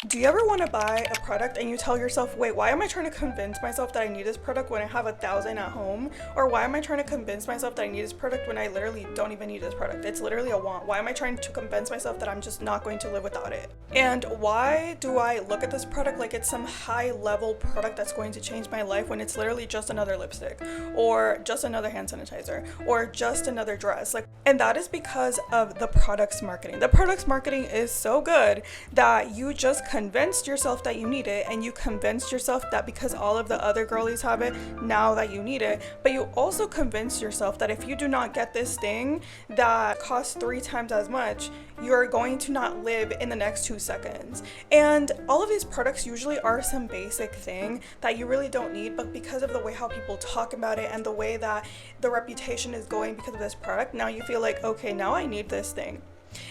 Do you ever want to buy a product and you tell yourself, wait, why am I trying to convince myself that I need this product when I have 1,000 at home? Or why am I trying to convince myself that I need this product when I literally don't even need this product? It's literally a want. Why am I trying to convince myself that I'm just not going to live without it? And why do I look at this product like it's some high level product that's going to change my life when it's literally just another lipstick or just another hand sanitizer or just another dress? And that is because of the product's marketing. The product's marketing is so good that you just convinced yourself that you need it, and you convinced yourself that because all of the other girlies have it, now that you need it. But you also convinced yourself that if you do not get this thing that costs 3 times as much, you're going to not live in the next 2 seconds. And all of these products usually are some basic thing that you really don't need, but because of the way how people talk about it and the way that the reputation is going because of this product, now you feel like, okay, now I need this thing.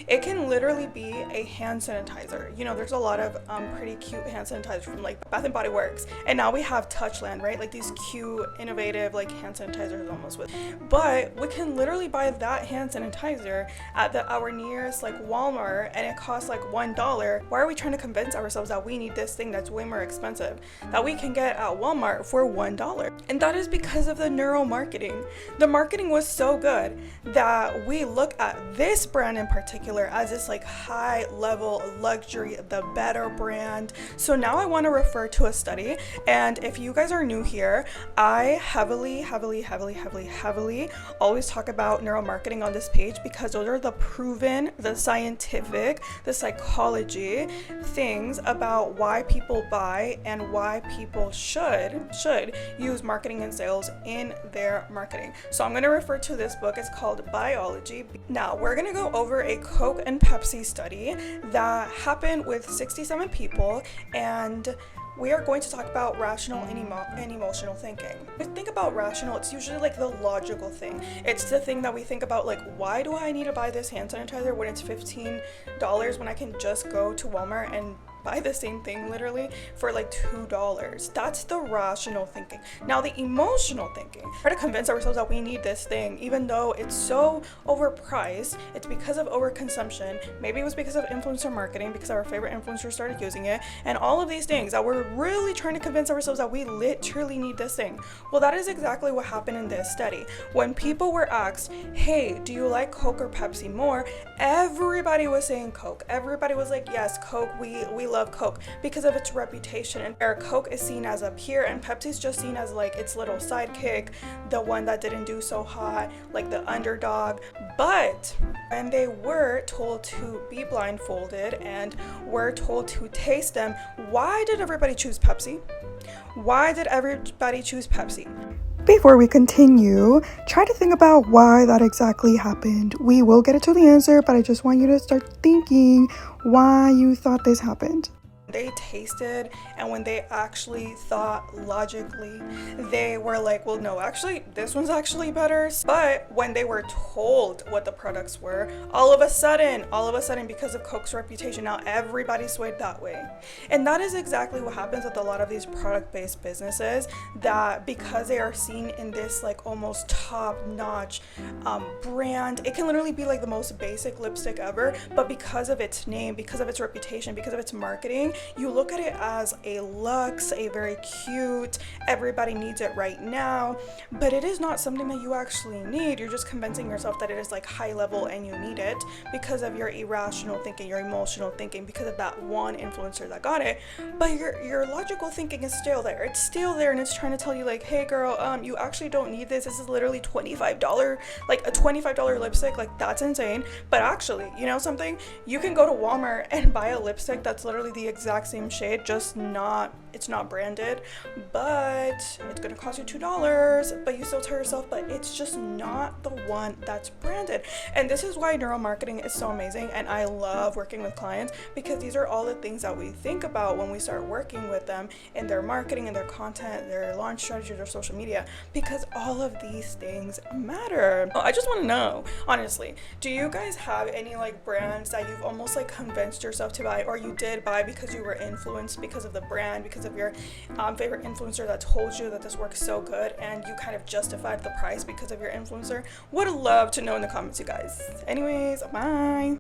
It can literally be a hand sanitizer. You know, there's a lot of pretty cute hand sanitizers from like Bath and Body Works, and now we have Touchland, right? Like these cute, innovative like hand sanitizers almost with. But we can literally buy that hand sanitizer at our nearest like Walmart, and it costs like $1. Why are we trying to convince ourselves that we need this thing that's way more expensive that we can get at Walmart for $1? And that is because of the neuromarketing. The marketing was so good that we look at this brand in particular as this like high level luxury, the better brand. So now I want to refer to a study, and if you guys are new here, I heavily always talk about neuromarketing on this page because those are the proven, the scientific, the psychology things about why people buy and why people should use marketing and sales in their marketing. So I'm going to refer to this book. It's called Biology. Now we're going to go over a Coke and Pepsi study that happened with 67 people, and we are going to talk about rational and emotional thinking. When we think about rational, it's usually like the logical thing. It's the thing that we think about, like, why do I need to buy this hand sanitizer when it's $15 when I can just go to Walmart and buy the same thing literally for like $2? That's the rational thinking. Now the emotional thinking, try to convince ourselves that we need this thing even though it's so overpriced. It's because of overconsumption. Maybe it was because of influencer marketing, because our favorite influencers started using it, and all of these things that we're really trying to convince ourselves that we literally need this thing. Well, that is exactly what happened in this study. When people were asked, hey, do you like Coke or Pepsi more? Everybody was saying Coke. Everybody was like, yes, Coke, we love Coke because of its reputation. And where Coke is seen as a peer and Pepsi's just seen as like its little sidekick, the one that didn't do so hot, like the underdog. But when they were told to be blindfolded and were told to taste them, why did everybody choose Pepsi? Why did everybody choose Pepsi? Before we continue, try to think about why that exactly happened. We will get into the answer, but I just want you to start thinking why you thought this happened. They tasted, and when they actually thought logically, they were like, well, no, actually this one's actually better. But when they were told what the products were, all of a sudden because of Coke's reputation, now everybody swayed that way. And that is exactly what happens with a lot of these product-based businesses, that because they are seen in this like almost top-notch brand, it can literally be like the most basic lipstick ever, but because of its name, because of its reputation, because of its marketing, you look at it as a luxe, a very cute, everybody needs it right now, but it is not something that you actually need. You're just convincing yourself that it is like high level and you need it because of your irrational thinking, your emotional thinking, because of that one influencer that got it. But your logical thinking is still there. It's still there, and it's trying to tell you like, hey girl, you actually don't need this. This is literally $25, like a $25 lipstick. Like, that's insane. But actually, you know something? You can go to Walmart and buy a lipstick that's literally the exact same shade, just it's not branded, but it's gonna cost you $2, but you still tell yourself, but it's just not the one that's branded. And this is why neuromarketing is so amazing, and I love working with clients, because these are all the things that we think about when we start working with them in their marketing, in their content, their launch strategy, their social media, because all of these things matter. I just want to know, honestly, do you guys have any like brands that you've almost like convinced yourself to buy, or you did buy because you were influenced because of the brand, because of your favorite influencer that told you that this works so good, and you kind of justified the price because of your influencer? Would love to know in the comments, you guys. Anyways, bye.